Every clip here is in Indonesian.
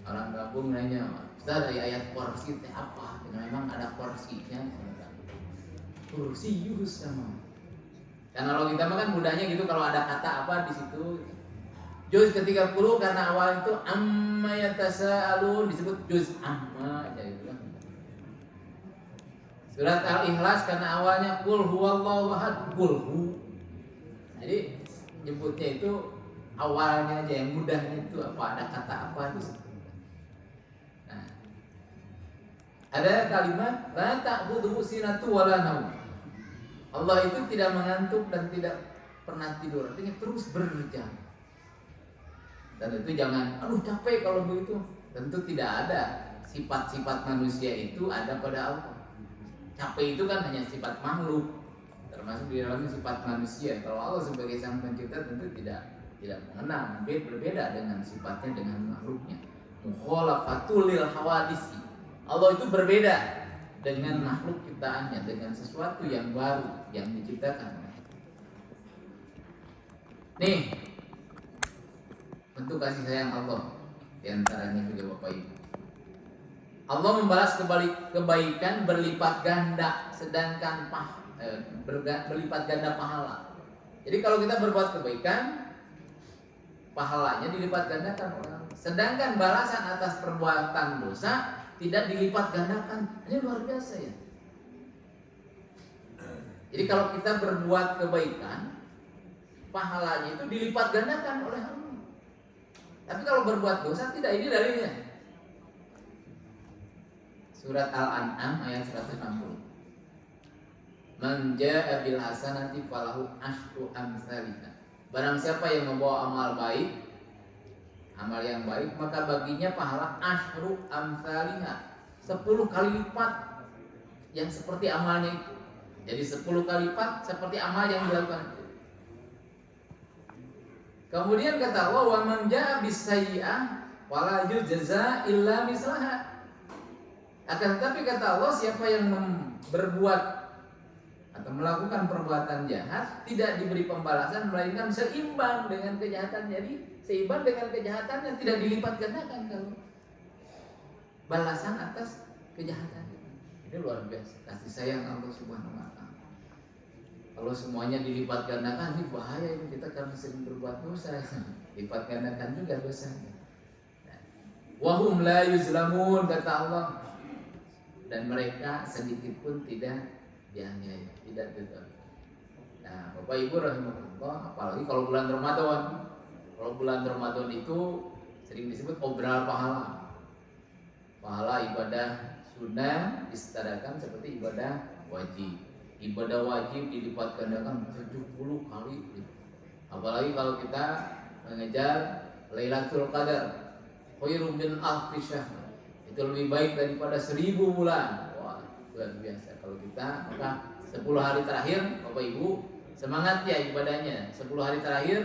Orang kampung nanya, Ustaz dari ayat kursi teh apa? Dan memang ada kursinya. Kursi Yus sama. Karena kalau kita makan mudahnya gitu, kalau ada kata apa di situ. Juz ke-30 karena awal itu amma yatasaalun disebut juz amma aja gitu kan. Surat Al-Ikhlas karena awalnya qul huwallahu ahad, qul hu. Jadi nyebutnya itu awalnya aja yang mudahnya itu apa, ada kata apa di situ. Nah, ada kalimat la ta'khudhuhu sinatu wala naum. Allah itu tidak mengantuk dan tidak pernah tidur, artinya terus berjalan. Dan itu jangan, aduh capek kalau begitu. Tentu tidak ada sifat-sifat manusia itu ada pada Allah. Capek itu kan hanya sifat makhluk, termasuk di dalamnya sifat manusia. Kalau Allah sebagai sang pencipta tentu tidak mengenal, berbeda dengan sifatnya dengan makhluknya. Mukhalafatul lil hawadisi. Allah itu berbeda dengan makhluk ciptaannya, dengan sesuatu yang baru yang diciptakan. Nih, bentuk kasih sayang Allah diantaranya juga Bapak Ibu. Allah membalas kebaikan berlipat ganda, sedangkan berlipat ganda pahala. Jadi kalau kita berbuat kebaikan, pahalanya dilipat gandakan orang. Sedangkan balasan atas perbuatan dosa tidak dilipat gandakan. Ini luar biasa ya. Jadi kalau kita berbuat kebaikan, pahalanya itu dilipat gandakan oleh Allah. Tapi kalau berbuat dosa tidak, ini dalilnya. Surat Al-An'am ayat 160. Man jaa'a bil hasanati falahu asyru amsalihha. Barang siapa yang membawa amal baik, amal yang baik, maka baginya pahala asyru amsalihha, 10 kali lipat yang seperti amalnya itu. Jadi 10 kali lipat seperti amal yang dilakukan. Kemudian kata Allah, wa man jaa bis-sayyi'ah wala yujza illa mislaha. Akan tetapi kata Allah, siapa yang berbuat atau melakukan perbuatan jahat tidak diberi pembalasan melainkan seimbang dengan kejahatan. Jadi seimbang dengan kejahatan yang tidak dilipat gandakan kalau balasan atas kejahatan. Ini luar biasa kasih sayang Allah Subhanahu wa taala. Kalau semuanya dilipat gandakan, ini bahaya ini kita karena sering berbuat dosa. Lipat gandakan juga dosanya. Wahum la yuzlamun kata Allah, dan mereka sedikit pun tidak dianiaya, tidak betul. Nah, Bapak Ibu rahimahullah, apalagi kalau bulan Ramadan. Kalau bulan Ramadan itu sering disebut obral pahala. Pahala ibadah sunnah disetarakan seperti ibadah wajib. Ibadah wajib dilipat gandakan 70 kali. Apalagi kalau kita mengejar Lailatul Qadar, khairum min alfi syahr. Itu lebih baik daripada 1000 bulan. Wah, luar biasa. Kalau kita maka 10 hari terakhir, Bapak Ibu, semangat ya ibadahnya. 10 hari terakhir,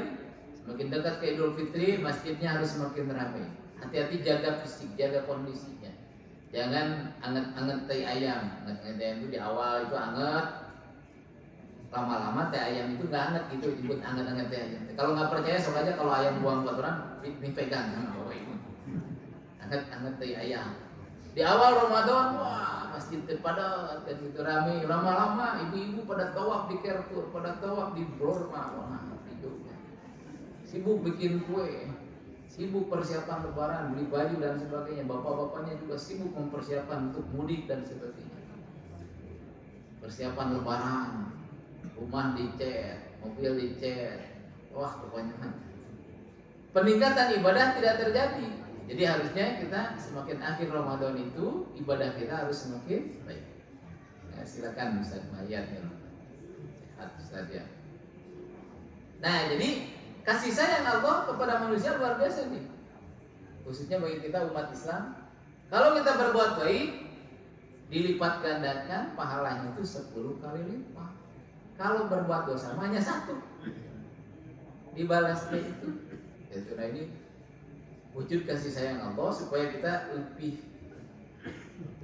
semakin dekat ke Idul Fitri, masjidnya harus semakin ramai. Hati-hati jaga fisik, jaga kondisinya. Jangan anget-anget teh ayam. Anget-anget ayam itu di awal itu anget. Lama-lama teh ayam itu nggak anget gitu, disebut anget-anget teh ayam. Kalau nggak percaya sok aja kalau ayam buang kotoran dipegang sama Bapak Ibu. Anget-anget teh ayam. Di awal Ramadan, wah masjid pada itu ramai. Lama-lama ibu-ibu pada tawaf di Carrefour, pada tawaf di Blorma, wah hidupnya. Sibuk bikin kue, sibuk persiapan lebaran, beli baju dan sebagainya. Bapak-bapaknya juga sibuk mempersiapkan untuk mudik dan sebagainya. Persiapan lebaran, rumah dicet, mobil dicet, wah pokoknya peningkatan ibadah tidak terjadi. Jadi harusnya kita semakin akhir Ramadan itu ibadah kita harus semakin baik. Ya, silakan Ustaz ayatnya. Sehat saja. Nah, jadi kasih sayang Allah kepada manusia luar biasa nih. Khususnya bagi kita umat Islam. Kalau kita berbuat baik, dilipat gandakan pahalanya itu 10 kali lipat. Kalau berbuat dosa hanya 1, dibalasnya itu. Itu nah ini wujud kasih sayang Allah supaya kita lebih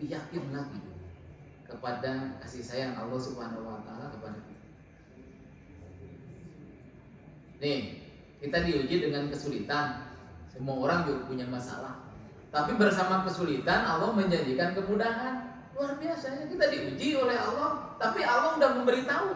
yakin lagi kepada kasih sayang Allah Subhanahu wa taala kepada kita. Nih, kita diuji dengan kesulitan. Semua orang juga punya masalah. Tapi bersama kesulitan Allah menjanjikan kemudahan. Luar biasa ya, kita diuji oleh Allah, tapi Allah udah memberitahu.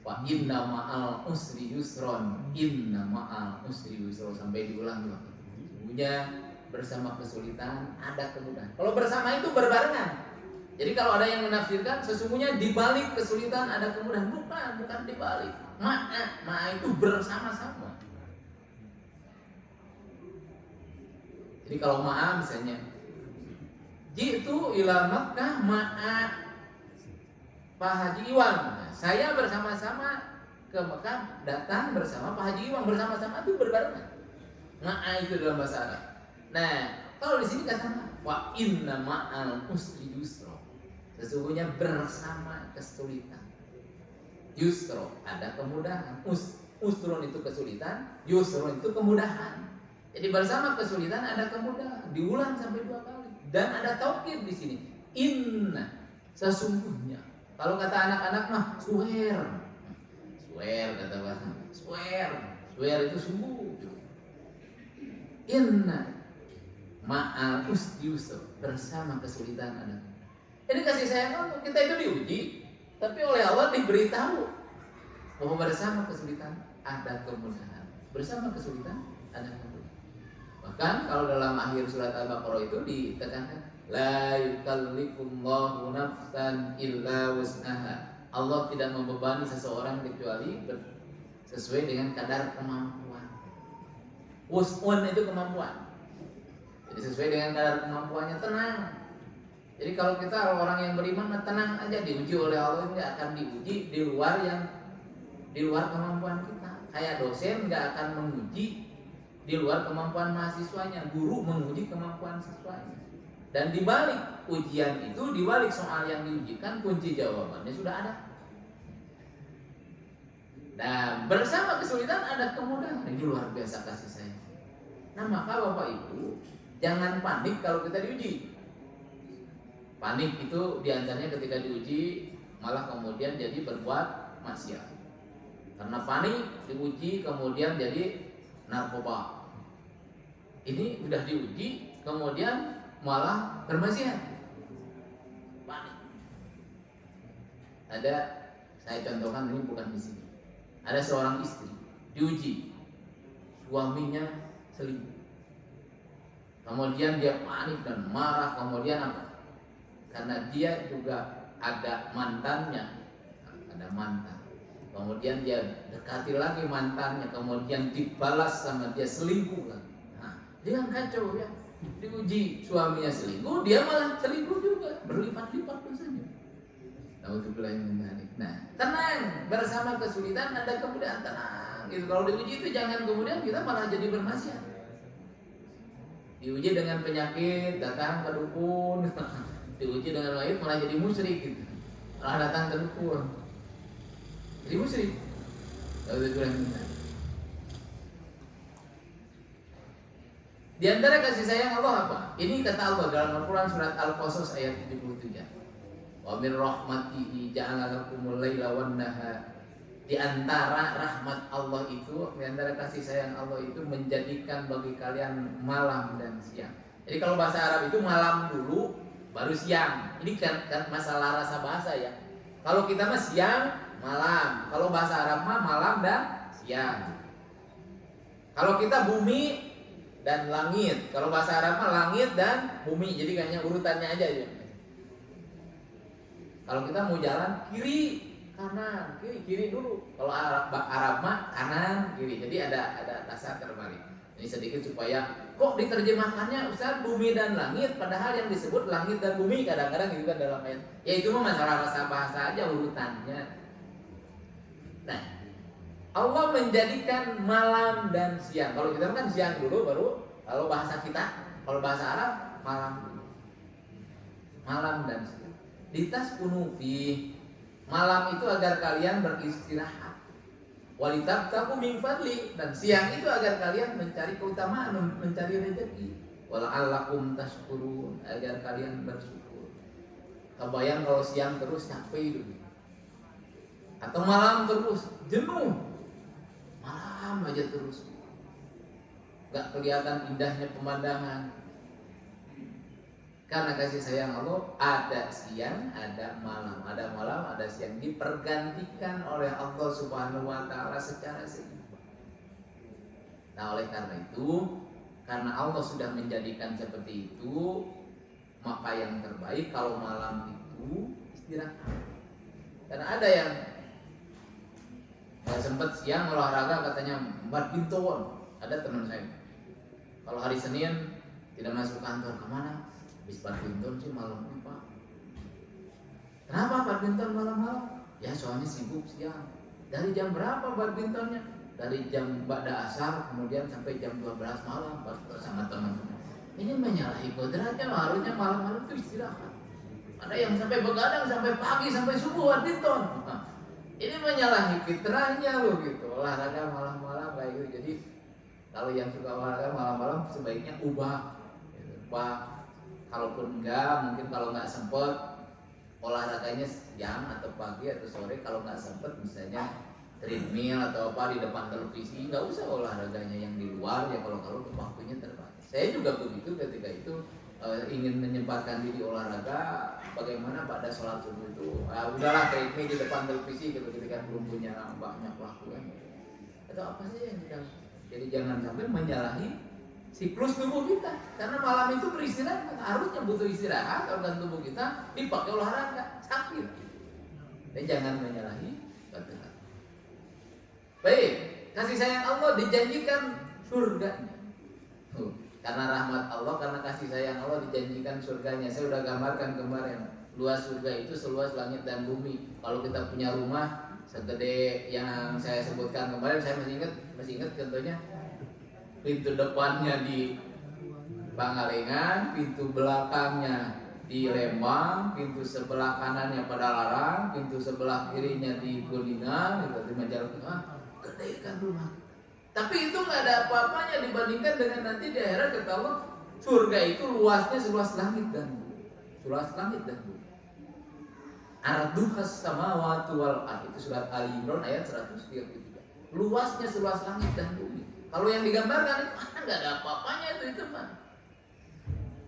Fa inna ma'al usri yusron, inna ma'al usri yusron, sampai diulang dua. Sesungguhnya bersama kesulitan ada kemudahan. Kalau bersama itu berbarengan. Jadi kalau ada yang menafsirkan sesungguhnya di balik kesulitan ada kemudahan, bukan di balik. Ma'a itu bersama-sama. Jadi kalau ma'a misalnya, jitu ila Makkah ma'a Pak Haji Iwan. Nah, saya bersama-sama ke Mekah, datang bersama Pak Haji Iwan, bersama-sama itu berbarengan. Ma'a itu dalam bahasa Arab. Nah, kalau di sini kata wa inna ma'al usri yusra. Sesungguhnya bersama kesulitan. Yusro ada kemudahan. Usron itu kesulitan, yusron itu kemudahan. Jadi bersama kesulitan ada kemudahan. Diulang sampai 2 kali. Dan ada taukid di sini. Inna, sesungguhnya. Kalau kata anak-anak mah swear. Swear kata bahasa. Swear. Swear itu sungguh. Inna ma'al usri yusra, bersama kesulitan ada. Ini kasih sayang Allah, kita itu diuji, tapi oleh Allah diberitahu bahwa bersama kesulitan ada kemudahan. Bersama kesulitan ada kemudahan. Bahkan kalau dalam akhir surat Al-Baqarah itu ditekankan la yukallifullahu nafsan illa wus'aha. Allah tidak membebani seseorang kecuali sesuai dengan kadar kemampuan. Wus'un itu kemampuan. Jadi sesuai dengan kadar kemampuannya, tenang. Jadi kalau kita orang yang beriman tenang aja, diuji oleh Allah, nggak akan diuji di luar kemampuan kita. Kayak dosen nggak akan menguji di luar kemampuan mahasiswanya, guru menguji kemampuan siswanya. Dan di balik ujian itu, di balik soal yang diujikan, kunci jawabannya sudah ada. Dan bersama kesulitan ada kemudahan. Ini luar biasa kasih sayang. Nah maka Bapak Ibu jangan panik kalau kita diuji. Panik itu diantaranya ketika diuji malah kemudian jadi berbuat maksiat. Karena panik diuji kemudian jadi narkoba. Ini sudah diuji kemudian malah bermaksiat. Panik. Ada, saya contohkan, ini bukan di sini. Ada seorang istri diuji, suaminya selingkuh. Kemudian dia panik dan marah. Kemudian apa? Karena dia juga ada mantannya, ada mantan. Kemudian dia dekati lagi mantannya, kemudian dibalas sama dia selingkuh lagi. Nah, dia kan kacau ya. Diuji suaminya selingkuh, dia malah selingkuh juga, berlipat-lipat dosanya. Nah, tenang, bersama kesulitan ada kemudahan, tenang. Itu kalau diuji itu jangan kemudian kita malah jadi bermaksiat. Diuji dengan penyakit, datang ke dukun. Diuji dengan maid malah jadi musyrik gitu. Malah datang ke dukun. Jadi musyrik. Di antara kasih sayang Allah apa? Ini kata Allah dalam Al-Quran surat Al-Qasas ayat 77. Wa min rahmatihi ja'ala lakumul laila wan nahar. Di antara rahmat Allah itu, di antara kasih sayang Allah itu menjadikan bagi kalian malam dan siang. Jadi kalau bahasa Arab itu malam dulu baru siang. Ini kan masalah rasa bahasa ya. Kalau kita mah siang, malam. Kalau bahasa Arab mah malam dan siang. Kalau kita bumi dan langit. Kalau bahasa Arab mah langit dan bumi. Jadi kayaknya urutannya aja ya. Kalau kita mau jalan kiri, kanan, kiri dulu. Kalau Arab mah kanan, kiri. Jadi ada dasar terbalik. Ini sedikit supaya kok diterjemahkannya Ustaz bumi dan langit, padahal yang disebut langit dan bumi kadang-kadang gitu kan dalam ayat. Ya itu mah masalah rasa bahasa aja urutannya. Nah, Allah menjadikan malam dan siang. Kalau kita kan siang dulu baru kalau bahasa kita, kalau bahasa Arab malam dulu. Malam dan siang. Litas kunufi. Malam itu agar kalian beristirahat. Walitabtaku min fadli, dan siang itu agar kalian mencari keutamaan, mencari rezeki. Wala'allakum tashkurun, agar kalian bersyukur. Kebayang kalau siang terus capek itu. Atau malam terus jenuh. Malam aja terus. Gak kelihatan indahnya pemandangan. Karena kasih sayang Allah ada siang, ada malam, ada siang, dipergantikan oleh Allah Subhanahu wa taala secara seimbang. Nah, oleh karena itu, karena Allah sudah menjadikan seperti itu, maka yang terbaik kalau malam itu istirahat. Karena ada yang sempat siang olahraga katanya badminton. Ada teman saya, kalau hari Senin tidak masuk kantor, kemana? Habis badminton sih malam ini Pak. Kenapa badminton malam-malam? Ya soalnya sibuk siang. Dari jam berapa badmintonnya? Dari jam ba'da asar kemudian sampai jam 12 malam bersama teman-teman. Ini menyalahi kodratnya, harusnya malam-malam itu istirahat. Ada yang sampai begadang sampai pagi sampai subuh badminton. Nah, ini menyalahi fitrahnya loh gitu. Olahraga malam-malam kayak gitu. Jadi kalau yang suka olahraga malam-malam sebaiknya ubah. Kalaupun enggak, mungkin kalau nggak sempet olahraganya siang atau pagi atau sore. Kalau nggak sempet misalnya treadmill atau apa di depan televisi, nggak usah olahraganya yang di luar ya kalau waktunya terbatas. Saya juga begitu ketika itu ingin menyempatkan diri olahraga. Bagaimana pada sholat subuh itu udahlah treadmill di depan televisi gitu, ketika belum punya banyak waktu kan. Atau apa sih yang tidak. Jadi jangan sampai menyalahi siklus tubuh kita, karena malam itu beristirahat, harusnya butuh istirahat. Organ tubuh kita dipakai olahraga, sakit. Dan jangan menyalahi batas. Baik, kasih sayang Allah dijanjikan surganya. Karena rahmat Allah, karena kasih sayang Allah dijanjikan surganya. Saya sudah gambarkan kemarin, luas surga itu seluas langit dan bumi. Kalau kita punya rumah segede yang saya sebutkan kemarin, saya masih ingat contohnya. Pintu depannya di Pangalengan, pintu belakangnya di Lembang, pintu sebelah kanannya Padalarang, pintu sebelah kirinya di Kuningan, di Majalengka. Gede kan rumah. Tapi itu nggak ada apa-apanya dibandingkan dengan nanti di akhirat kata Allah, surga itu luasnya seluas langit dan bumi. Seluas langit dan bumi. Arduhas samawati wal ardh, itu surat Ali Imran ayat 133. Luasnya seluas langit dan bumi. Kalau yang digambarkan itu nggak ada apa-apanya itu mah.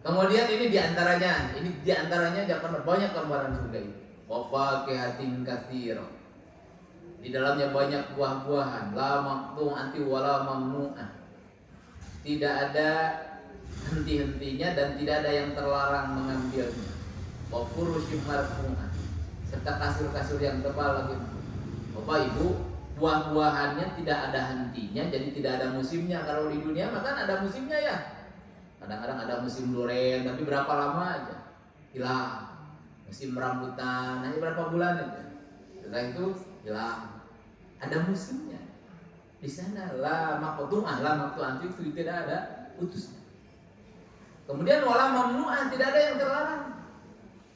Kemudian ini diantaranya jangan banyak gambaran surga itu. Wafaqihatin katsira. Di dalamnya banyak buah-buahan, la maqtu'ati wala mamnu'ah. Tidak ada henti-hentinya dan tidak ada yang terlarang mengambilnya. Wa furusyim marfu'ah. Serta kasur-kasur yang tebal lagi. Bapak Ibu, buah-buahannya tidak ada hentinya, jadi tidak ada musimnya. Kalau di dunia makan ada musimnya ya. Kadang-kadang ada musim durian, tapi berapa lama aja hilang. Musim rambutan hanya berapa bulan aja. Setelah itu hilang. Ada musimnya. Di sana la maqtu'ah itu tidak ada putusnya. Kemudian wala mamnu'ah, tidak ada yang terlarang.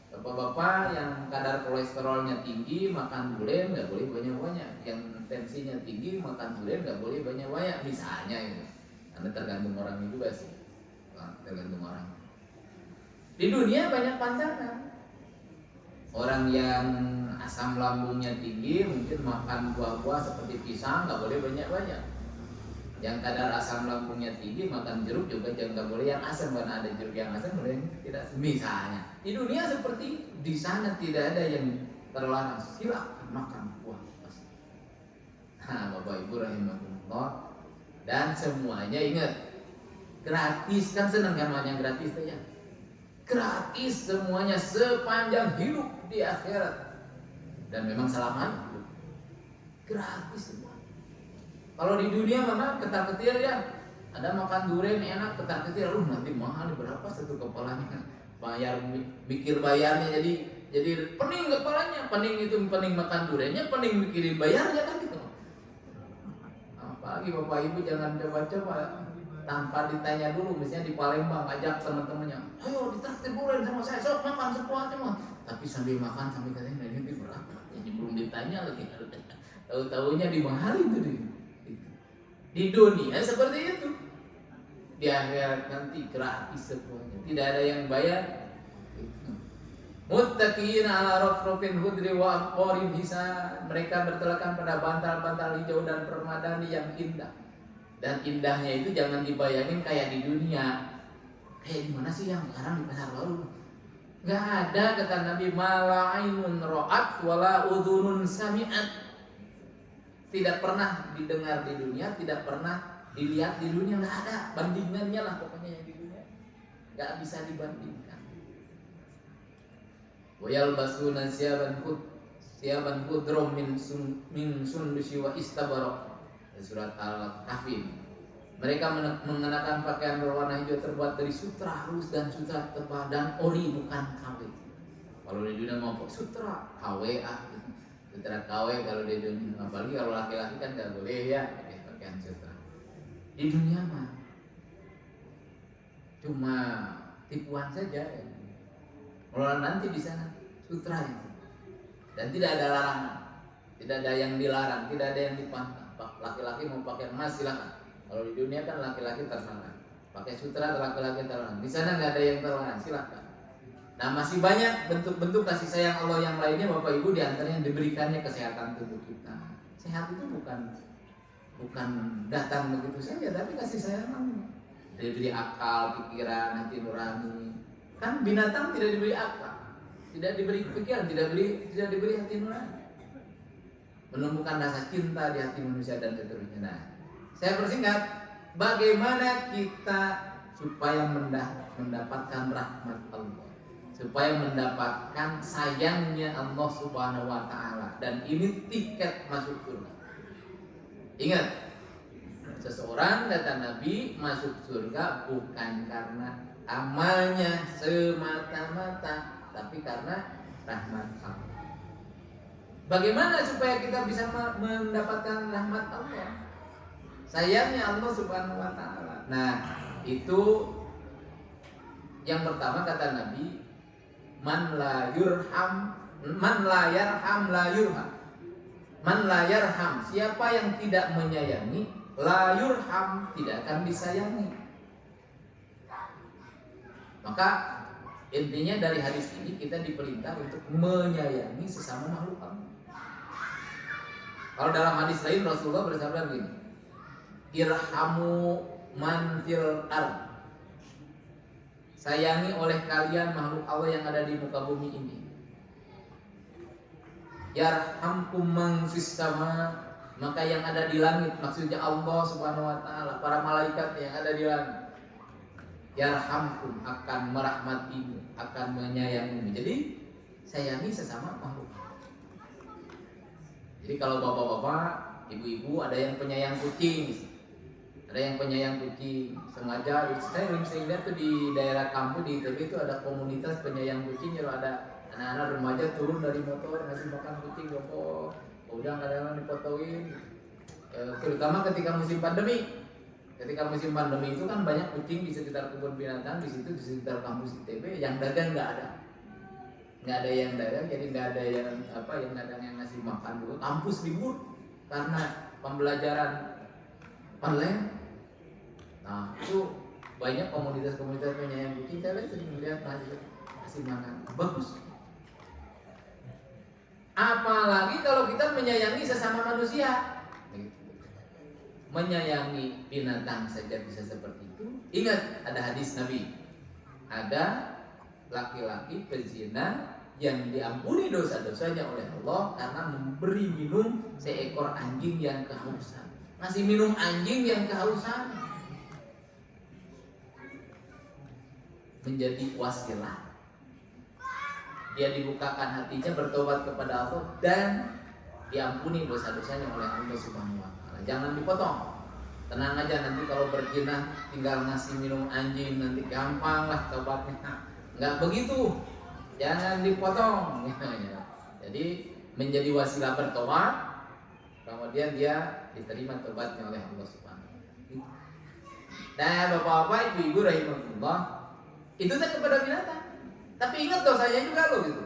Bapak-bapak yang kadar kolesterolnya tinggi makan durian nggak boleh banyak-banyak. Yang tensinya tinggi makan durian nggak boleh banyak-banyak misalnya gitu. Karena tergantung orang juga sih. Tergantung orang. Di dunia banyak pantangan. Orang yang asam lambungnya tinggi mungkin makan buah-buah seperti pisang nggak boleh banyak-banyak. Yang kadar asam lambungnya tinggi makan jeruk juga jangan, nggak boleh yang asam, karena ada jeruk yang asam boleh tidak. Misalnya di dunia seperti di sana tidak ada yang terlarang, silakan makan buah. Nah, Bapak Ibu rahimahullah, dan semuanya ingat gratis, kan senang kan yang gratis tuh ya. Gratis semuanya sepanjang hidup di akhirat, dan memang selamanya gratis semua. Kalau di dunia memang ketar-ketir ya, ada makan durian enak, ketar-ketir, nanti mahal berapa satu kepalanya, bayar mikir bayarnya, jadi pening kepalanya, pening itu pening makan duriannya, pening mikirin bayarnya kan gitu. Apalagi Bapak Ibu jangan coba-coba tanpa ditanya dulu, misalnya di Palembang ajak teman-temannya, ayo ditraktir durian sama saya, sok makan sepuasnya mah. Tapi sambil makan sambil katanya ini berapa, ini belum ditanya lagi, tahu-tahunya dimahalin tuh deh. Di dunia seperti itu, di akhirat nanti gratis semuanya, tidak ada yang bayar. Muttaqina ala rafrafin hudri wa aqwarin hisan. Mereka bertelekan pada bantal-bantal hijau dan permadani yang indah. Dan indahnya itu jangan dibayangin kayak di dunia. Di mana sih yang sekarang di pasar baru? Gak ada, kata Nabi, mala ainun ra'at wala udhunun sami'at. Tidak pernah didengar di dunia, tidak pernah dilihat di dunia, nggak ada bandingannya lah pokoknya yang di dunia, nggak bisa dibandingkan. Wayal basuna siaban khudrum min sundusi wa istabarok. Surat Al-Kahfi. Mereka mengenakan pakaian berwarna hijau terbuat dari sutra halus dan sutra tebal dan ori, bukan KW. Kalau di dunia mau sutra KW sutra KW kalau di dunia, apalagi kalau laki-laki kan nggak boleh ya pakai pakaian sutra. Di dunia mah cuma tipuan saja ya. Kalau nanti di sana sutra itu, dan tidak ada larangan, tidak ada yang dilarang, tidak ada yang dipantang. Laki-laki mau pakai emas silakan. Kalau di dunia kan laki-laki terlarang, pakai sutra laki-laki terlarang. Di sana nggak ada yang terlarang, silakan. Nah, masih banyak bentuk-bentuk kasih sayang Allah yang lainnya, Bapak Ibu, diantaranya diberikannya kesehatan tubuh kita. Sehat itu bukan datang begitu saja, tapi kasih sayang Allah. Diberi akal, pikiran, hati nurani. Kan binatang tidak diberi akal, tidak diberi pikiran, tidak diberi hati nurani. Menumbuhkan rasa cinta di hati manusia dan seterusnya. Nah, saya persingkat, bagaimana kita supaya mendapatkan rahmat Allah, supaya mendapatkan sayangnya Allah Subhanahu wa taala, dan ini tiket masuk surga. Ingat, seseorang, kata Nabi, masuk surga bukan karena amalnya semata-mata, tapi karena rahmat Allah. Bagaimana supaya kita bisa mendapatkan rahmat Allah, sayangnya Allah Subhanahu wa taala? Nah, itu yang pertama, kata Nabi, man la yarham la yurham. Man la yarham, siapa yang tidak menyayangi, la yurham, tidak akan disayangi. Maka intinya dari hadis ini kita diperintah untuk menyayangi sesama makhluk Allah. Kalau dalam hadis lain Rasulullah bersabda begini, irhamu man fil ard, sayangi oleh kalian makhluk Allah yang ada di muka bumi ini. Yarhamkum man fis sama, maka yang ada di langit, maksudnya Allah Subhanahu wa taala, para malaikat yang ada di langit, yarhamkum, akan merahmatimu, akan menyayangimu. Jadi sayangi sesama makhluk. Jadi kalau bapak-bapak, ibu-ibu ada yang penyayang kucing, ada yang penyayang kucing, sengaja. Saya belum sering lihat tuh di daerah kampung di ITB itu ada komunitas penyayang kucing. Kalau ada anak-anak remaja turun dari motor ngasih makan kucing, bapak, udah kadang-kadang dipotongin. Terutama ketika musim pandemi. Ketika musim pandemi itu kan banyak kucing di sekitar kebun binatang, di situ di sekitar kampus ITB, yang dagang nggak ada yang dagang, jadi nggak ada yang dagang yang ngasih makan dulu. Kampus libur karena pembelajaran online. Nah, itu banyak komunitas-komunitas penyayang kucing. Saya sering melihat ngasih makan, bagus. Apalagi kalau kita menyayangi sesama manusia. Menyayangi binatang saja bisa seperti itu. Ingat, ada hadis Nabi, ada laki-laki pezina yang diampuni dosa-dosanya oleh Allah karena memberi minum seekor anjing yang kehausan. Ngasih minum anjing yang kehausan menjadi wasilah. Dia dibukakan hatinya, bertobat kepada Allah, dan diampuni dosa-dosanya oleh Allah Subhanahu wa taala. Jangan dipotong. Tenang aja, nanti kalau berzina tinggal ngasih minum anjing, nanti gampang lah tobatnya. Enggak begitu. Jangan dipotong. Jadi menjadi wasilah bertobat, kemudian dia diterima tobatnya oleh Allah Subhanahu wa taala. Nah, bapak-bapak, ibu-ibu rahimahullah, itu kan kepada binatang. Tapi ingat dosanya juga loh gitu.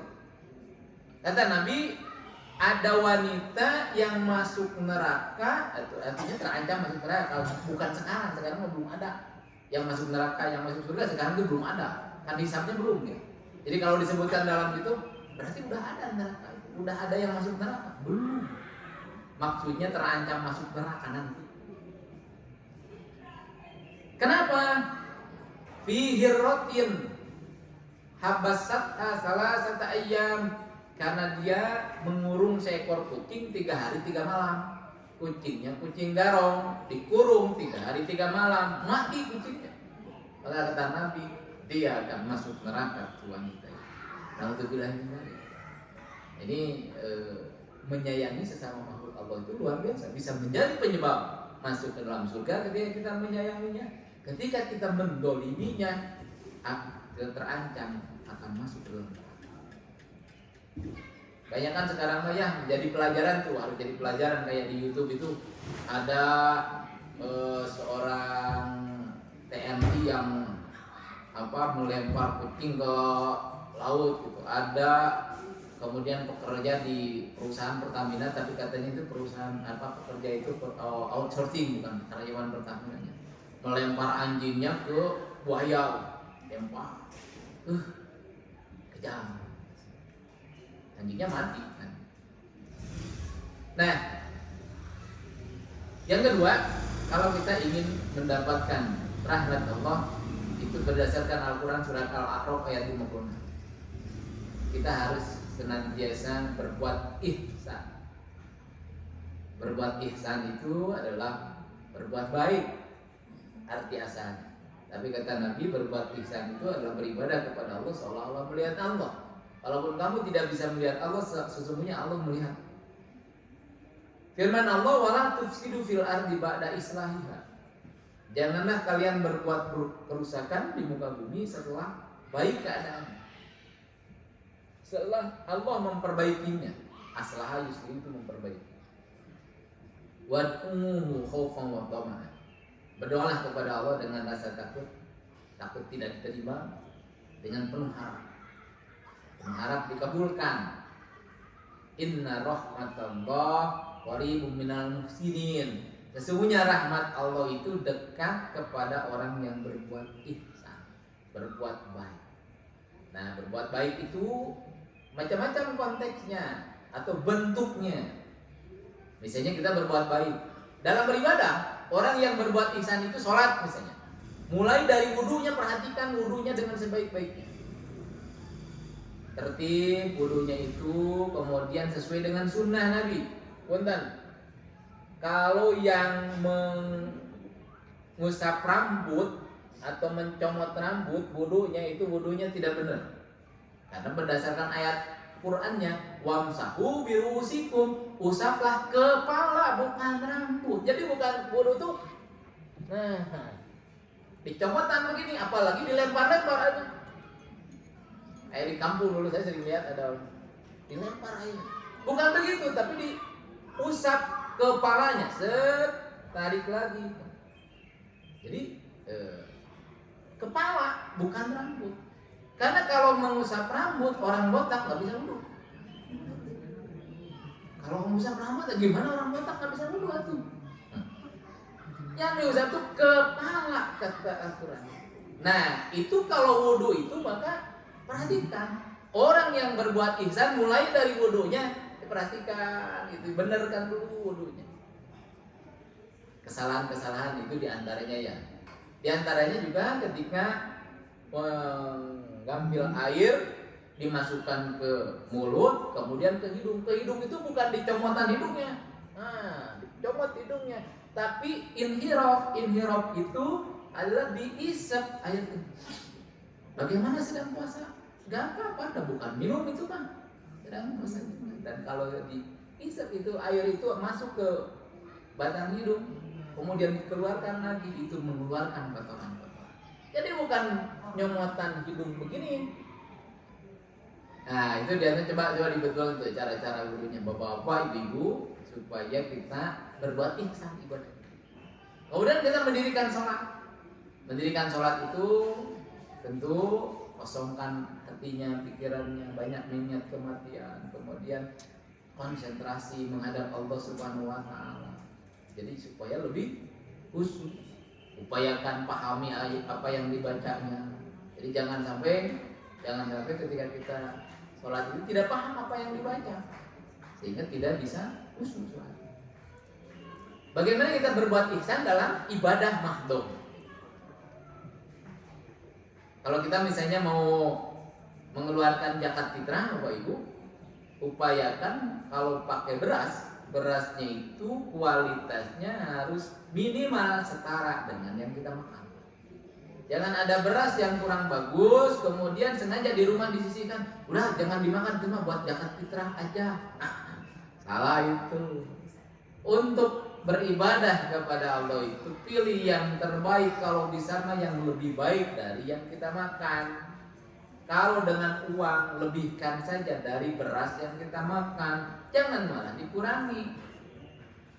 Kata Nabi, ada wanita yang masuk neraka, artinya terancam masuk neraka. Bukan sekarang belum ada. Yang masuk neraka, yang masuk surga sekarang itu belum ada. Kan hisabnya belum ya. Jadi kalau disebutkan dalam itu berarti udah ada neraka, udah ada yang masuk neraka. Belum. Maksudnya terancam masuk neraka nanti. Kenapa? fi hirratin habasatha salasata ayyam, karena dia mengurung seekor kucing 3 hari 3 malam. Kucingnya kucing garong, dikurung 3 hari 3 malam, mati kucingnya. Maka kata Nabi, dia akan masuk neraka wanita. Nah, untuk bilang ini menyayangi sesama makhluk Allah itu luar biasa, bisa menjadi penyebab masuk ke dalam surga ketika kita menyayanginya. Ketika kita mendoliminya, terancam akan masuk ke dalam neraka. Banyak kan sekarang mah ya jadi pelajaran tuh, harus jadi pelajaran. Kayak di YouTube itu ada seorang TNI yang melempar kucing ke laut gitu. Ada kemudian pekerja di perusahaan Pertamina, tapi katanya itu perusahaan pekerja itu outsourcing, bukan karyawan Pertamina, melempar anjingnya ke buaya, lempar, kejam, anjingnya mati. Nah, yang kedua, kalau kita ingin mendapatkan rahmat Allah, itu berdasarkan Al-Quran surat Al-A'raf ayat 56. Kita harus senantiasa berbuat ihsan. Berbuat ihsan itu adalah berbuat baik, arti asalnya. Tapi kata Nabi, berbuat ihsan itu adalah beribadah kepada Allah seolah-olah melihat Allah. Walaupun kamu tidak bisa melihat Allah, sesungguhnya Allah melihat. Firman Allah, wala tufsidu fil ardi ba'da islahiha. Janganlah kalian berbuat kerusakan di muka bumi setelah baik keadaannya. Setelah Allah memperbaikinya, aslaha yusli itu memperbaiki. Wad'uhu khaufan wa tama'an. Berdoalah kepada Allah dengan rasa takut tidak diterima, dengan penuh harap. Mengharap dikabulkan. Inna rahmatallah qaribun minal muhsinin. Sesungguhnya rahmat Allah itu dekat kepada orang yang berbuat ihsan, berbuat baik. Nah, berbuat baik itu macam-macam konteksnya atau bentuknya. Misalnya kita berbuat baik dalam beribadah. Orang yang berbuat ihsan itu sholat misalnya. Mulai dari wudunya, perhatikan wudunya dengan sebaik-baiknya. Tertib wudunya itu, kemudian sesuai dengan sunnah Nabi. Punten, kalau yang mengusap rambut atau mencomot rambut, wudunya tidak benar. Karena berdasarkan ayat Qur'annya, wamsahu birusikum, usaplah kepala bukan rambut. Jadi bukan wudu tuh, dicomotan begini, apalagi dilempar-lempar aja. Kayak di kampung dulu saya sering lihat ada dilempar aja. Bukan begitu, tapi diusap kepalanya, tarik lagi. Jadi kepala bukan rambut. Karena kalau mengusap rambut orang botak nggak bisa wudu. Kalau mengusap rambut, gimana orang botak nggak bisa wudu tuh? Yang diusap tuh kepala kata Al-Quran. Nah, itu kalau wudu itu maka perhatikan orang yang berbuat ihsan mulai dari wudunya, perhatikan itu, benarkan dulu wudunya. Kesalahan-kesalahan itu diantaranya ya. Diantaranya juga ketika mengambil air dimasukkan ke mulut, kemudian ke hidung. Ke hidung itu bukan dicomotan hidungnya, dicomot hidungnya, tapi inhiraf itu adalah diisap air. Bagaimana sedang puasa? Gak apa-apa, bukan minum itu kan, sedang puasa. Dan kalau diisap itu air itu masuk ke batang hidung, kemudian dikeluarkan lagi, itu mengeluarkan kotoran-kotoran. Jadi bukan nyomotan hidung begini. Nah, itu dia coba dibetul untuk cara-cara wudunya bapak-bapak, ibu-ibu, supaya kita berbuat ihsan ibadah. Kemudian kita mendirikan sholat. Mendirikan sholat itu tentu kosongkan hatinya, pikirannya, banyak mengingat kematian, kemudian konsentrasi menghadap Allah Subhanahu wa taala. Jadi supaya lebih khusyuk. Upayakan pahami ayat apa yang dibacanya. Jadi jangan sampai ketika kita sholat itu tidak paham apa yang dibaca, sehingga tidak bisa khusyuk sholat. Bagaimana kita berbuat ihsan dalam ibadah mahdhum? Kalau kita misalnya mau mengeluarkan zakat fitrah, Bapak Ibu, upayakan kalau pakai beras, berasnya itu kualitasnya harus minimal setara dengan yang kita makan. Jangan ada beras yang kurang bagus, kemudian sengaja di rumah disisihkan, udah jangan dimakan, cuma buat zakat fitrah aja. Salah itu. Untuk beribadah kepada Allah itu pilih yang terbaik, kalau bisa mah yang lebih baik dari yang kita makan. Kalau dengan uang, lebihkan saja dari beras yang kita makan, jangan malah dikurangi,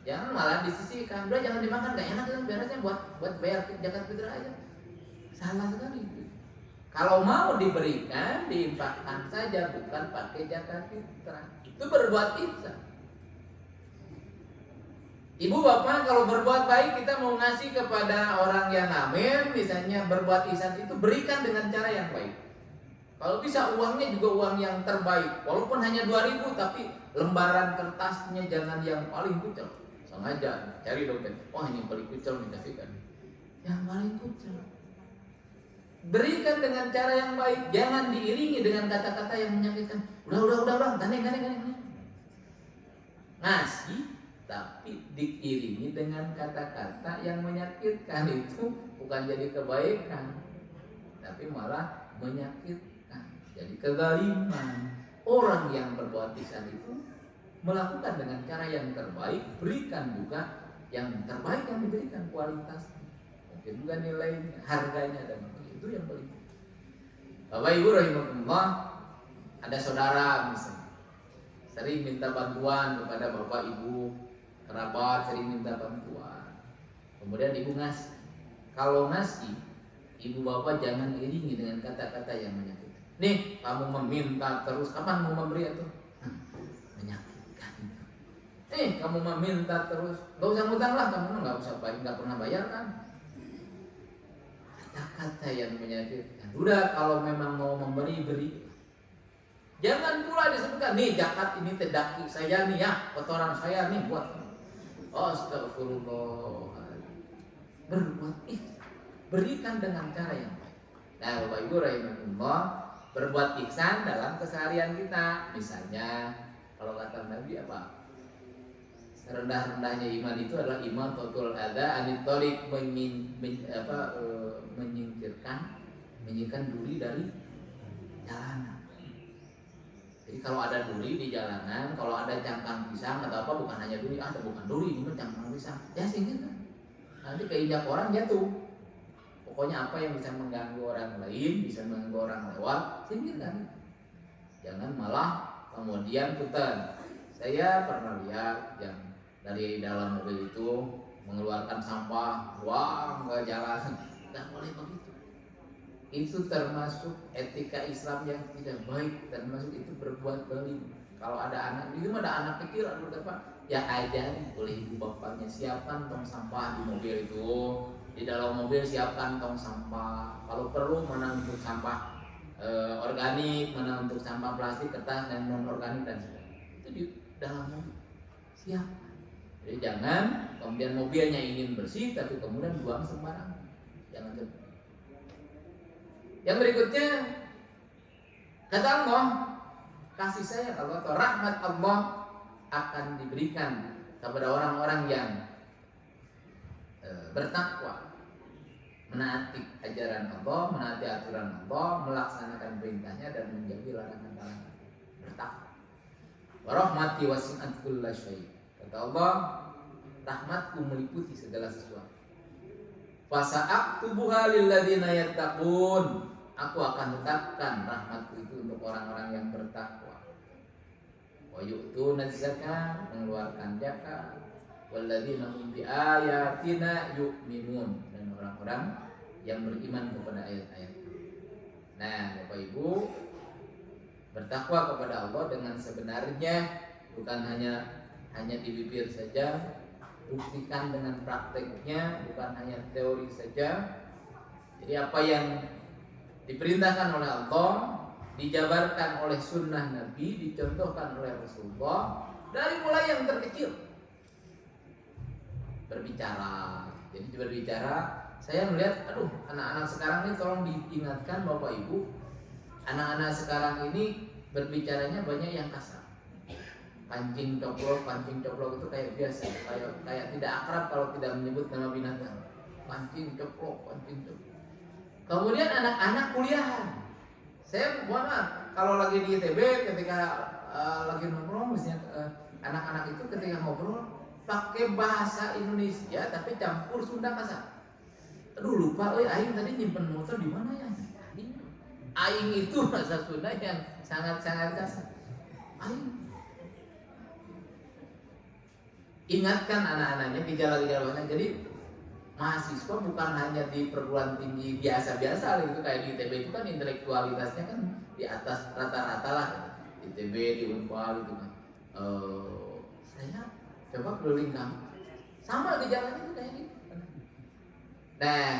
jangan malah disisihkan. Udah jangan dimakan, gak enak kan berasnya, buat bayar zakat fitrah aja. Salah sekali itu. Kalau mau diberikan, diinfakkan saja, bukan pakai zakat fitrah. Itu berbuat ihsan. Ibu bapak kalau berbuat baik, kita mau ngasih kepada orang yang ngamen, misalnya berbuat ihsan itu berikan dengan cara yang baik. Kalau bisa uangnya juga uang yang terbaik, walaupun hanya 2.000, tapi lembaran kertasnya jangan yang paling kucel. Sengaja cari dompet, oh ini paling kucel dikasihkan, yang paling kucel. Berikan dengan cara yang baik, jangan diiringi dengan kata-kata yang menyakitkan. Udah, gandeng. Ngasih tapi diiringi dengan kata-kata yang menyakitkan, itu bukan jadi kebaikan, tapi malah menyakitkan. Jadi kezaliman. Orang yang berbuat ihsan itu melakukan dengan cara yang terbaik, berikan juga yang terbaik yang diberikan kualitasnya, mungkin juga nilainya, harganya, dan itu yang paling. Bapak Ibu rahimakumullah, ada saudara misalnya sering minta bantuan kepada Bapak Ibu, kerabat sering minta bantuan, kemudian Ibu ngasih. Kalau ngasih, Ibu Bapak jangan iringi dengan kata-kata yang menyakitkan. Nih, kamu meminta terus, kapan mau memberi itu? Menyakitkan itu. Nih, kamu meminta terus, gak usah ngutang lah, kamu gak usah bayar, gak pernah bayar kan? Kata-kata yang menyakitkan. Udah, kalau memang mau memberi, beri. Jangan pula disebutkan, nih zakat ini tedaki saya nih ya, kotoran saya nih buat. Astagfirullah. Berbuat ihsan, berikan dengan cara yang baik. Nah, Bapak Ibu rahimahullah, berbuat ihsan dalam keseharian kita. Misalnya kalau kata Nabi apa? Serendah-rendahnya iman itu adalah iman totul ada anitorik, menyingkirkan duri dari jalanan. Jadi kalau ada duri di jalanan, kalau ada cangkang pisang atau apa, bukan hanya duri, bukan duri, ini cangkang pisang, ya singkirkan. Nanti keinjak orang jatuh. Pokoknya apa yang bisa mengganggu orang lain, bisa mengganggu orang lewat, singkirkan. Jangan malah kemudian punten. Saya pernah lihat yang dari dalam mobil itu mengeluarkan sampah, buang ke jalan. Tidak boleh begitu. Itu termasuk etika Islam yang tidak baik, termasuk itu berbuat zalim. Kalau ada anak, itu ada anak kecil, ya ajarin, boleh ibu bapaknya siapkan tong sampah di mobil itu. Di dalam mobil siapkan tong sampah. Kalau perlu mana untuk sampah organik, mana untuk sampah plastik, kertas, dan non organik dan sebagainya. Itu di dalam mobil siapkan. Jadi jangan kemudian mobilnya ingin bersih tapi kemudian buang sembarangan. Jangan gitu. Yang berikutnya kata Allah, kasih sayang Allah atau rahmat Allah akan diberikan kepada orang-orang yang bertakwa, menaati ajaran Allah, menaati aturan Allah, melaksanakan perintahnya dan menjauhi larangan-larangan. Bertakwa. Wa rahmati wasi'at kulla syai'. Kata Allah, rahmatku meliputi segala sesuatu. Fasa'aktubuha lilladzina yattaqun. Aku akan tetapkan rahmatku itu untuk orang-orang yang bertakwa. Wa yu'tuna zakah, mengeluarkan zakat. Walladzina hum bi ayatina yu'minun, dan orang-orang yang beriman kepada ayat-ayat. Nah, Bapak Ibu, bertakwa kepada Allah dengan sebenarnya, bukan hanya di bibir saja, buktikan dengan prakteknya, bukan hanya teori saja. Jadi apa yang diperintahkan oleh Allah, dijabarkan oleh sunnah Nabi, dicontohkan oleh Rasulullah, dari mulai yang terkecil. Berbicara, jadi berbicara saya melihat, aduh, anak-anak sekarang ini tolong diingatkan Bapak Ibu, anak-anak sekarang ini berbicaranya banyak yang kasar. Pancing coplok itu kayak biasa, kayak tidak akrab kalau tidak menyebut nama binatang. Pancing coplok. Kemudian anak-anak kuliahan, saya mohon maaf kalau lagi di ITB ketika lagi ngobrol, misalnya anak-anak itu ketika ngobrol pakai bahasa Indonesia tapi campur Sunda kasar. Aduh lupa, aing tadi nyimpen motor di mana ya? Aing itu bahasa Sunda yang sangat-sangat kasar. Aing ingatkan anak-anaknya gejala-gejala bahasa. Jadi mahasiswa bukan hanya di perguruan tinggi biasa-biasa gitu, kayak di ITB itu kan intelektualitasnya kan di atas rata-rata lah, ITB, di Unpal gitu kan. Saya coba keliling kampus, sama gejalanya itu kayak gitu. Nah,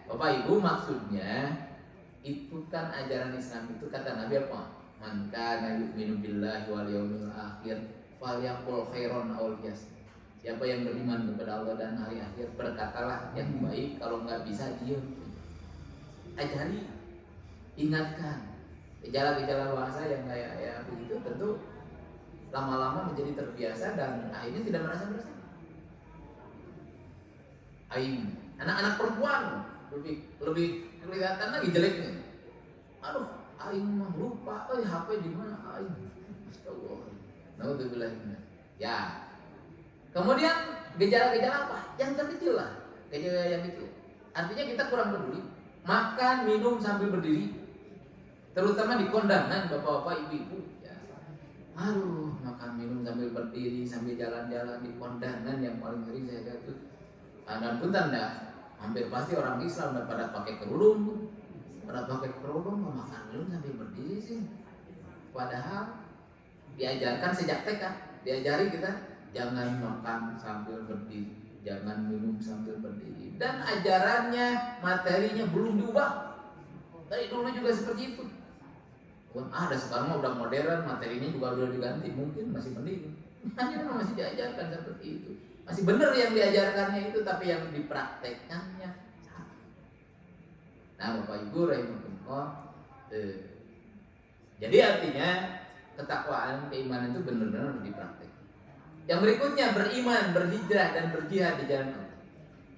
Bapak Ibu, maksudnya itu kan ajaran Islam itu kata Nabi apa? Man kana yu'minu billahi wal yaumil akhir falyaqul khairan aw liyasmut. Siapa yang beriman kepada Allah dan hari akhir, berkatalah yang baik, kalau nggak bisa diam. Ajari, ingatkan. Gejala-gejala bahasa yang kayak begitu tentu lama-lama menjadi terbiasa dan akhirnya tidak merasa bersalah. Aing, anak-anak perempuan lebih kelihatan lagi jeleknya. Aduh, aing mah lupa, HP di mana aing? Astagfirullah. Naudzubillah. Ya. Kemudian gejala-gejala apa? Yang terkecil lah, gejala yang kecil. Artinya kita kurang peduli. Makan, minum sambil berdiri, terutama di kondangan bapak-bapak, ibu-ibu. Ya. Aduh, makan, minum sambil berdiri, sambil jalan-jalan di kondangan yang paling sering saya lihat tuh. Dan pun tanda, hampir pasti orang Islam dan pada pakai kerudung, mau makan, minum sambil berdiri sih. Padahal diajarkan sejak TK, diajari kita. Jangan makan sambil berdiri, jangan minum sambil berdiri. Dan ajarannya, materinya belum diubah. Dari dulu juga seperti itu. Ada sekarang udah modern, materinya juga udah diganti, mungkin masih mending. Hanya masih diajarkan seperti itu. Masih benar yang diajarkannya itu, tapi yang dipraktekkannya salah. Nah, Bapak Ibu rahimahullah. Jadi artinya ketakwaan, keimanan itu benar-benar dipraktek. Yang berikutnya beriman, berhijrah dan berjihad di jalan Allah.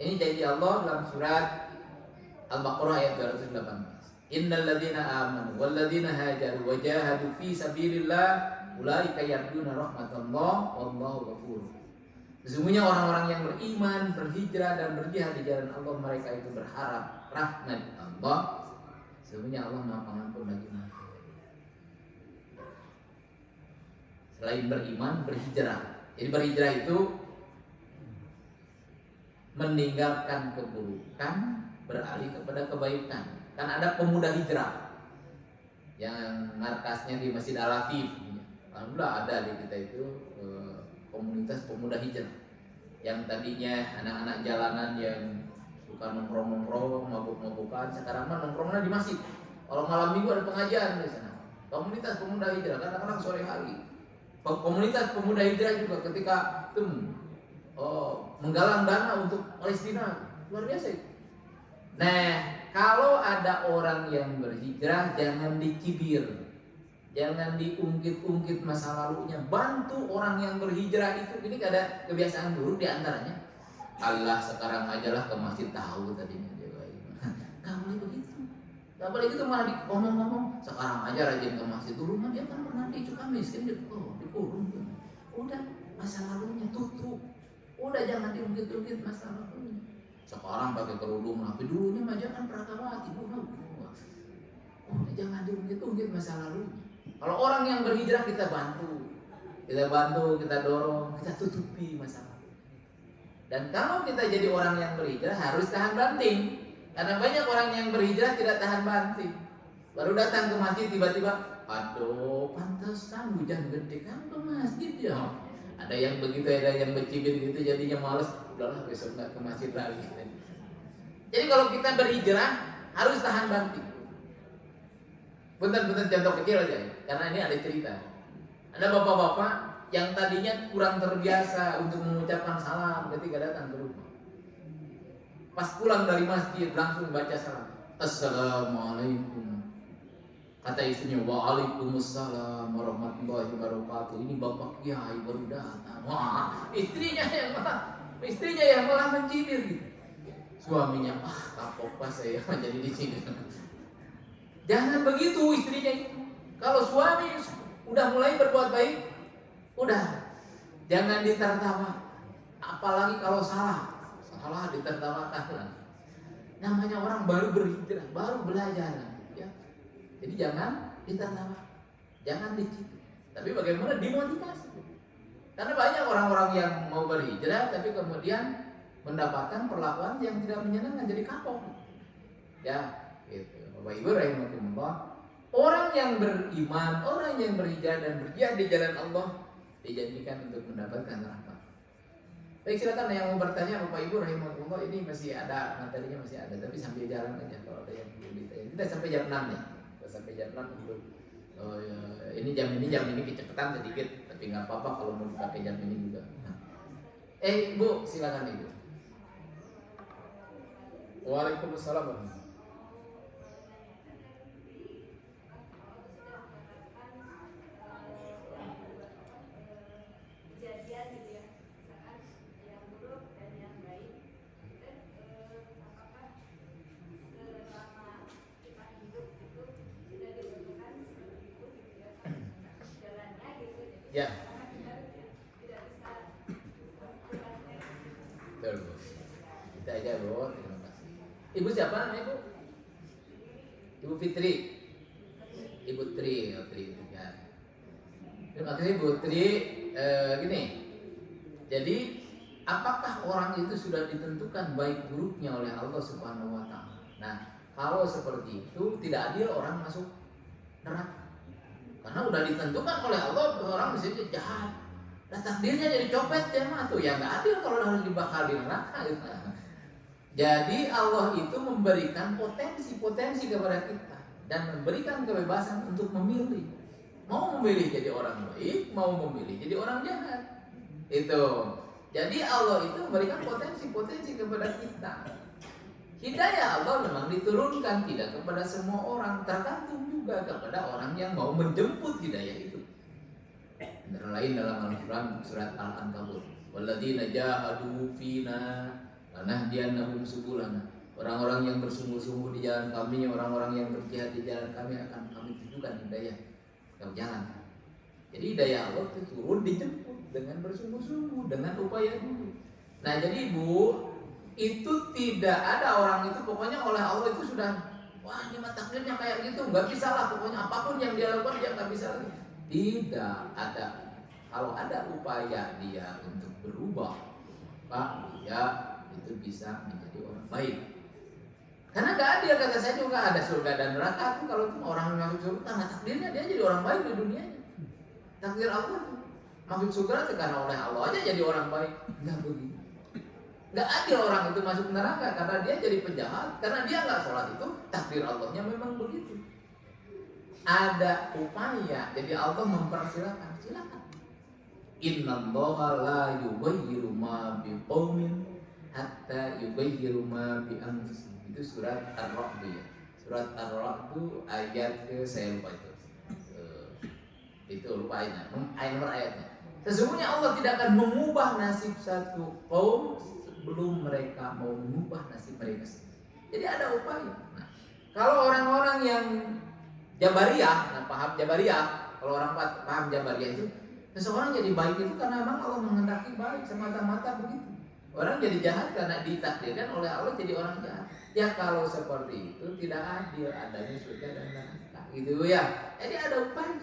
Ini janji Allah dalam surat Al-Baqarah ayat 218. Innal ladzina amanu wal ladzina hajaru wa jahadu fi sabilillah ulaika yarjuna rahmatallah wallahu ghafurur. Sesungguhnya orang-orang yang beriman, berhijrah dan berjihad di jalan Allah, mereka itu berharap rahmat Allah. Sesungguhnya Allah Maha Pengampun lagi Maha. Selain beriman, berhijrah. Jadi berhijrah itu meninggalkan keburukan, beralih kepada kebaikan. Kan ada pemuda hijrah yang markasnya di Masjid Al-Latif. Alhamdulillah ada di kita itu komunitas pemuda hijrah. Yang tadinya anak-anak jalanan yang suka nongkrong-nongkrong, mabuk-mabukan, sekarang mah nongkrongnya di masjid. Kalau malam minggu ada pengajian di sana. Komunitas pemuda hijrah, kadang-kadang sore hari. Komunitas pemuda hijrah juga ketika menggalang dana untuk Palestina, luar biasa itu. Nah, kalau ada orang yang berhijrah, jangan dicibir, jangan diungkit-ungkit masa lalunya. Bantu orang yang berhijrah itu. Ini ada kebiasaan buruk di antaranya. Allah sekarang ajalah ke masjid, tahu tadinya dia. Nggak boleh begitu. Gak boleh gitu, malah ngomong-ngomong sekarang aja rajin ke masjid. Dulu mah dia kan pernah suka miskin, dikurung. Udah masa lalunya tutup. Udah jangan diungkit-ungkit masa lalunya. Sekarang pakai kerudung, tapi dulunya mah kan prakawati. Udah jangan diungkit-ungkit masa lalunya. Kalau orang yang berhijrah kita bantu, kita dorong, kita tutupi masa lalu. Dan kalau kita jadi orang yang berhijrah harus tahan banting. Karena banyak orang yang berhijrah tidak tahan banting. Baru datang ke masjid tiba-tiba, aduh pantesan hujan gede kan ke masjid ya. Ada yang begitu, ada yang bercibir gitu, jadinya males. Udahlah besok nggak ke masjid lagi. Jadi kalau kita berhijrah harus tahan banting. Bentar contoh kecil aja ya, karena ini ada cerita. Ada bapak-bapak yang tadinya kurang terbiasa untuk mengucapkan salam ketika datang ke rumah. Pas pulang dari masjid langsung baca salam. Assalamualaikum. Kata istrinya, waalaikumsalam warahmatullahi wabarakatuh. Ini bapak kiai baru datang. Wah, istrinya yang malah mencibir gitu. Suaminya, kapok pas saya jadi dicibir. Jangan begitu istrinya itu. Kalau suami udah mulai berbuat baik, udah jangan ditertawa. Apalagi kalau salah ditertawakan. Namanya orang baru berhijrah, baru belajar. Jadi jangan ditertawa, jangan dicibir. Tapi bagaimana dimotivasi? Karena banyak orang-orang yang mau berhijrah tapi kemudian mendapatkan perlakuan yang tidak menyenangkan, jadi kapok. Ya, gitu. Bapak Ibu rahimakumullah, orang yang beriman, orang yang berhijrah dan berjihad di jalan Allah dijanjikan untuk mendapatkan rahmat. Baik, silakan yang mau bertanya Bapak Ibu rahimakumullah, ini masih ada materinya, masih ada, tapi sambil jalan aja kalau ada yang belum ditanya. Kita sampai jam 6 ya. Sampai jam 6 belum. Ini jam ini kecepatan sedikit, tapi nggak apa-apa kalau mau dipakai jam ini juga. Ibu, silakan Ibu. Waalaikumsalam. Ya. Betul, Bu. Kita aja, Bu. Terima kasih. Ibu siapa namanya, Ibu? Ibu Fitri. Ibu Tri, ya. Terima kasih Bu Tri. Gini. Jadi, apakah orang itu sudah ditentukan baik buruknya oleh Allah Subhanahu wa taala? Nah, kalau seperti itu tidak adil orang masuk neraka. Karena udah ditentukan oleh Allah orang di sini jahat. Nah, takdirnya jadi copet ya mah tuh ya nggak adil kalau harus dibakar di neraka gitu. Jadi Allah itu memberikan potensi kepada kita dan memberikan kebebasan untuk memilih. Mau memilih jadi orang baik, mau memilih jadi orang jahat. Itu. Jadi Allah itu memberikan potensi kepada kita. Hidayah Allah memang diturunkan tidak kepada semua orang, tergantung juga kepada orang yang mau menjemput hidayah itu. Antara lain dalam Al-Quran surat Al-Ankabut, walladzina jahadu fina lanahdiyannahum subulana. Orang-orang yang bersungguh-sungguh di jalan kami, orang-orang yang berjihad di jalan kami akan kami tunjukkan hidayah ke jalan. Jadi hidayah Allah itu turun dijemput dengan bersungguh-sungguh, dengan upaya dulu. Nah, jadi Ibu, itu tidak ada orang itu pokoknya oleh Allah itu sudah wah ini mah takdirnya kayak gitu, nggak bisa lah pokoknya apapun yang dia lakukan dia nggak bisa lagi. Tidak ada. Kalau ada upaya dia untuk berubah, Pak, dia itu bisa menjadi orang baik. Karena nggak adil, kata saya juga, ada surga dan neraka tuh kalau orang yang masuk surga karena takdirnya dia jadi orang baik di dunia. Takdir Allah masuk surga itu karena oleh Allah aja jadi orang baik, nggak begitu. Nggak adil orang itu masuk neraka karena dia jadi penjahat, karena dia nggak sholat, itu takdir Allahnya memang begitu. Ada upaya, jadi Allah mempersilakan, silakan. Innallaha la yughayyiru ma biqaumin hatta yughayyiru ma bi anfusihim. Itu surat Ar-Ra'd ya. Surat Ar-Ra'd ayat ke saya lupa itu. Itu lupa ayatnya. Sesungguhnya Allah tidak akan mengubah nasib satu kaum sebelum mereka mau mengubah nasib mereka sendiri. Jadi ada upaya. Nah, kalau orang-orang yang Jabariyah, nah paham Jabariyah, kalau orang paham Jabariyah itu, seseorang jadi baik itu karena memang Allah menghendaki baik, semata-mata begitu. Orang jadi jahat karena ditakdirkan oleh Allah jadi orang jahat. Ya kalau seperti itu tidak adil adanya surga dan neraka, gitu ya. Jadi ada upaya.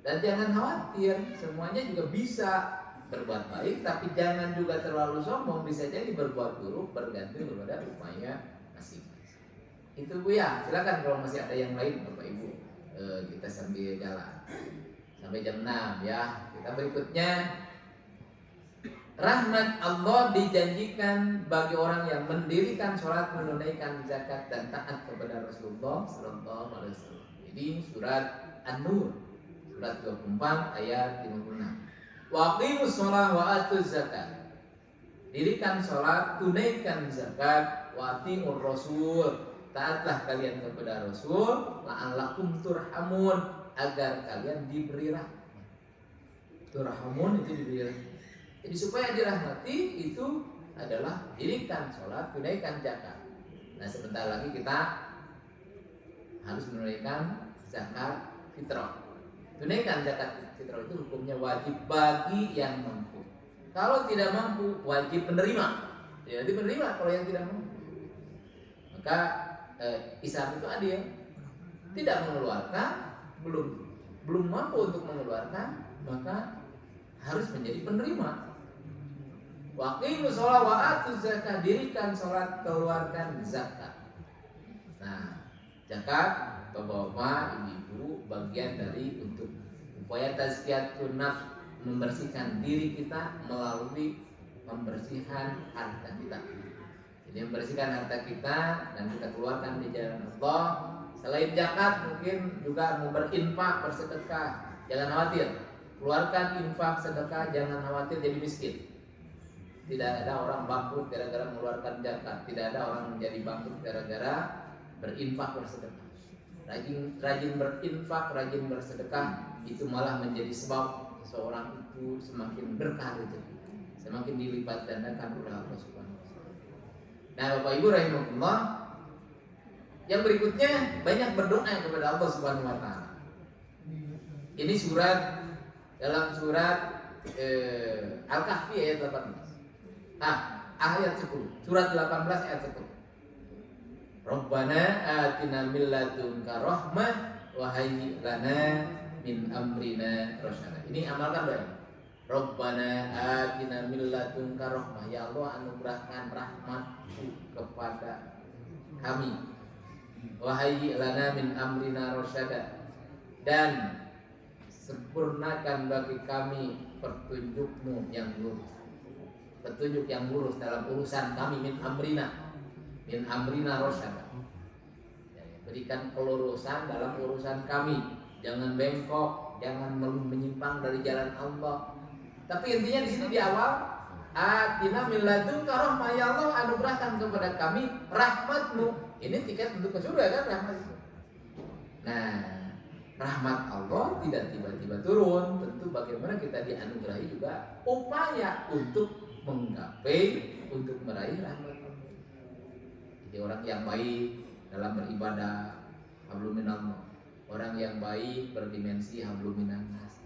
Dan jangan khawatir, semuanya juga bisa berbuat baik, tapi jangan juga terlalu sombong, bisa jadi berbuat buruk bergantung kepada upaya masing-masing. Itu Bu ya, silakan kalau masih ada yang lain Bapak Ibu, kita sambil jalan sampai jam 6 ya. Kita berikutnya, rahmat Allah dijanjikan bagi orang yang mendirikan sholat, menunaikan zakat dan taat kepada Rasulullah Sallallahu Alaihi Wasallam. Jadi surat An-Nur surat 24 ayat 56. Wa aqimus shalah wa atuz zakat. dirikan sholat, tunaikan zakat, wa atiur rasul, taatlah kalian kepada Rasul, la'allakum turhamun, agar kalian diberi rahmat. Turhamun itu diberi rahmat. Jadi supaya dirahmati itu adalah dirikan sholat, tunaikan zakat. Nah sebentar lagi kita harus menunaikan zakat fitrah. Tunaikan zakat fitrah itu hukumnya wajib bagi yang mampu. Kalau tidak mampu wajib penerima. Jadi penerima kalau yang tidak mampu. Maka Islam itu adil. Tidak mengeluarkan, belum mampu untuk mengeluarkan, maka harus menjadi penerima. Wa aqimus shalah wa atuz zakah, dirikan salat, keluarkan zakat. Nah, zakat bapak-bapak, ibu-ibu bagian dari untuk upaya tazkiyatun nafs, membersihkan diri kita melalui pembersihan harta kita. Jadi membersihkan harta kita dan kita keluarkan di jalan Allah. Selain zakat mungkin juga mau berinfak, bersedekah. Jangan khawatir, keluarkan infak sedekah, jangan khawatir jadi miskin. Tidak ada orang bangkrut gara-gara mengeluarkan zakat. Tidak ada orang menjadi bangkrut gara-gara berinfak, bersedekah. Rajin berinfak, rajin bersedekah, itu malah menjadi sebab seorang itu semakin berkah rezeki, semakin dilipat gandakan oleh Allah Subhanahu wa taala. Nah, Bapak Ibu rahimahullah, yang berikutnya banyak berdoa kepada Allah Subhanahu wa taala. Ini dalam surat Al-Kahfi ayat 18. Ayat 10. Surat 18 ayat 10. Rabbana atina min ladunka rahmah wa hayyi lana min amrina rasyada. Ini amalkan doa. Rabbana atina min ladunka rahmah, ya Allah anugerahkan rahmat-Mu kepada kami. Wa hayyi lana min amrina rasyada, dan sempurnakan bagi kami petunjuk-Mu yang lurus. Petunjuk yang lurus dalam urusan kami, min amrina rasyada. Berikan kelurusan dalam urusan kami. Jangan bengkok, jangan menyimpang dari jalan Allah. Tapi intinya di sini di awal, atina min ladunka rahmah, ya Allah anugerahkan kepada kami rahmat-Mu. Ini tiket untuk ke surga kan, rahmat itu. Nah, rahmat Allah tidak tiba-tiba turun. Tentu bagaimana kita dianugerahi juga upaya untuk menggapai, untuk meraih rahmat Allah. Jadi orang yang baik dalam beribadah, hablum minallah. Orang yang baik berdimensi hablum minannas.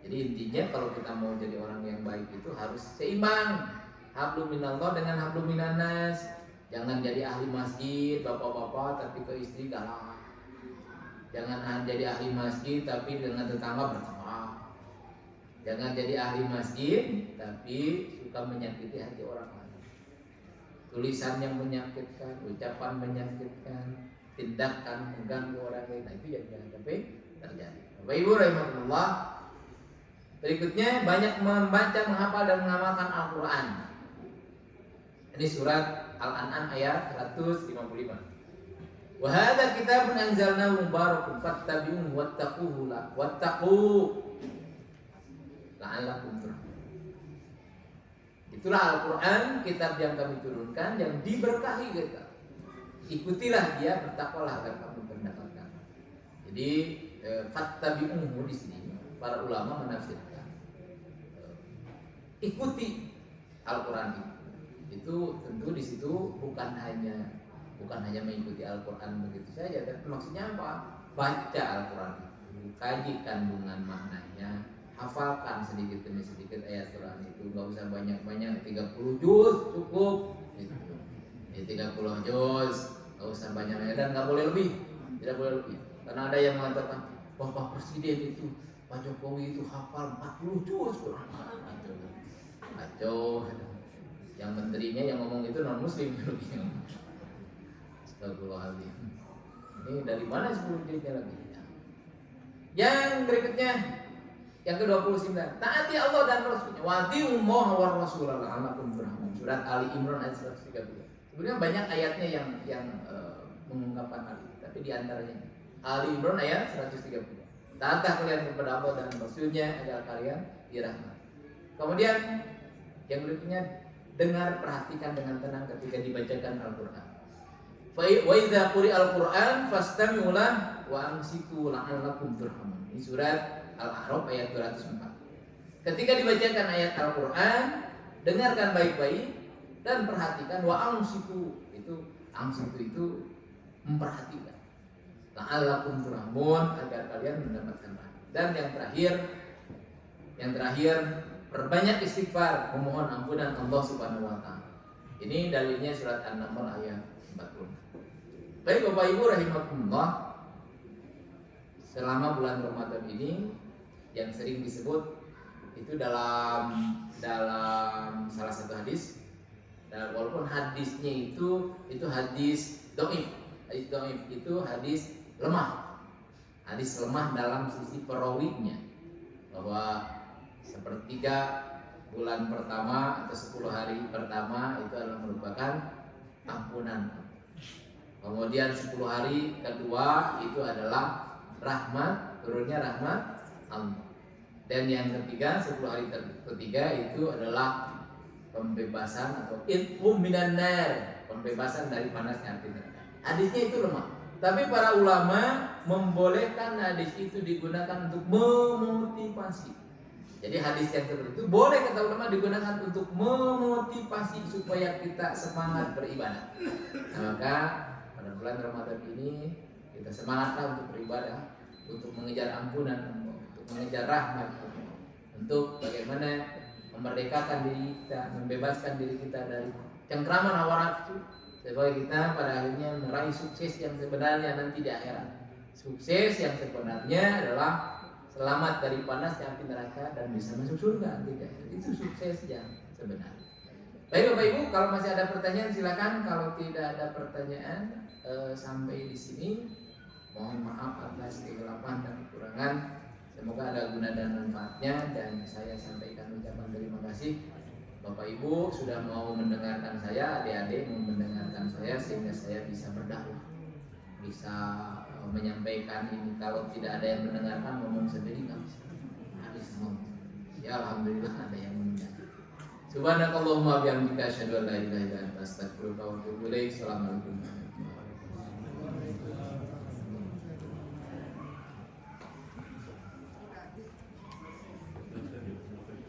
Jadi intinya kalau kita mau jadi orang yang baik itu harus seimbang hablum minallah dengan hablum minannas. Jangan jadi ahli masjid bapak-bapak tapi ke istri galak. Jangan jadi ahli masjid tapi dengan tetangga bertengkar. Jangan jadi ahli masjid tapi suka menyakiti hati orang lain. Tulisan yang menyakitkan, ucapan menyakitkan, tindakan mengganggu orang lain, nah itu yang jangan sampai terjadi. Bapak Ibu rahimahullah, berikutnya banyak membaca, menghafal dan mengamalkan Al-Quran. Ini surat Al-An'am ayat 155. Wa hadza kitabun anzalnahu mubarakun fattabi'uhu wattaquhu la'allakum turhamun. Itulah Al-Quran, kitab yang kami turunkan, yang diberkahi kita. Ikutilah dia, bertakwalah agar kamu mendapatkan. Jadi fattabi'uhu di sini para ulama menafsirkan ikuti Al-Quran itu tentu di situ bukan hanya mengikuti Al-Quran begitu saja, tapi maksudnya apa? Baca Al-Quran itu, kaji kandungan maknanya, hafalkan sedikit demi sedikit ayat Quran itu, nggak usah banyak-banyak, 30 juz cukup gitu. 30 juz, nggak usah banyak-banyak, dan nggak boleh lebih, tidak boleh lebih. Karena ada yang mengatakan Bapak Presiden itu, Pak Jokowi itu hafal 40 juz Quran. Kacau. Yang menterinya yang ngomong itu non muslim. Astagfirullahaladzim. Ini dari mana 10 juznya lagi? Yang berikutnya, yang ke-29, taati Allah dan Rasulnya. Wa atiullaha wa rasulahu la'allakum turhamun. Surat Ali Imran ayat 130. Sebenarnya banyak ayatnya yang mengungkapkan hal ini, tapi diantaranya Ali Imran ayat 130. Taatlah kalian kepada Allah dan Rasulnya agar kalian dirahmati. Kemudian yang berikutnya dengar, perhatikan dengan tenang ketika dibacakan Al-Quran. Wa idza quri'al Qur'an fastami'u lahu wa ansitu la'allakum turhamun. Ini surat Al-A'raf ayat 204. Ketika dibacakan ayat Al-Quran, dengarkan baik-baik dan perhatikan. Wa ansitu itu memperhatikan. La'allakum turhamun, agar kalian mendapatkan rahmat. Dan yang terakhir perbanyak istighfar, memohon ampunan Allah Subhanahu wa taala. Ini dalilnya surat An-Naml ayat 40. Baik Bapak Ibu rahimakumullah, selama bulan Ramadan ini yang sering disebut itu dalam salah satu hadis, dan walaupun hadisnya itu hadis dhaif. Hadis dhaif itu hadis lemah. Hadis lemah dalam sisi perawinya, bahwa sepertiga bulan pertama atau 10 hari pertama itu adalah merupakan ampunan. Kemudian 10 hari kedua itu adalah rahmat, turunnya rahmat Allah. Dan yang ketiga, 10 hari ketiga itu adalah pembebasan atau itqum minan nar, pembebasan dari panasnya api neraka. Hadisnya itu lemah. Tapi para ulama membolehkan hadis itu digunakan untuk memotivasi. Jadi hadis yang seperti itu boleh kata ulama digunakan untuk memotivasi supaya kita semangat beribadah. Nah, maka pada bulan Ramadan ini kita semangatlah untuk beribadah, untuk mengejar ampunan Allah, untuk mengejar rahmat Allah, untuk bagaimana memerdekakan diri kita, membebaskan diri kita dari cengkraman hawa nafsu, supaya kita pada akhirnya meraih sukses yang sebenarnya nanti di akhirat. Sukses yang sebenarnya adalah selamat dari panasnya api neraka dan bisa masuk surga. Itu sukses yang sebenarnya. Baik Bapak Ibu, kalau masih ada pertanyaan silakan. Kalau tidak ada pertanyaan sampai di sini, mohon maaf atas kegelapan dan kekurangan. Semoga ada guna dan manfaatnya, dan saya sampaikan ucapan terima kasih. Bapak Ibu sudah mau mendengarkan saya, adik-adik mau mendengarkan saya sehingga saya bisa berdakwah, bisa menyampaikan ini. Kalau tidak ada yang mendengarkan, ngomong sendiri nggak bisa. Habis ngomong. Ya alhamdulillah ada yang mendengar. Subhanakallahumma bihamdika asyhadu an la ilaha illa anta astaghfiruka wa atubu ilaik. Assalamualaikum.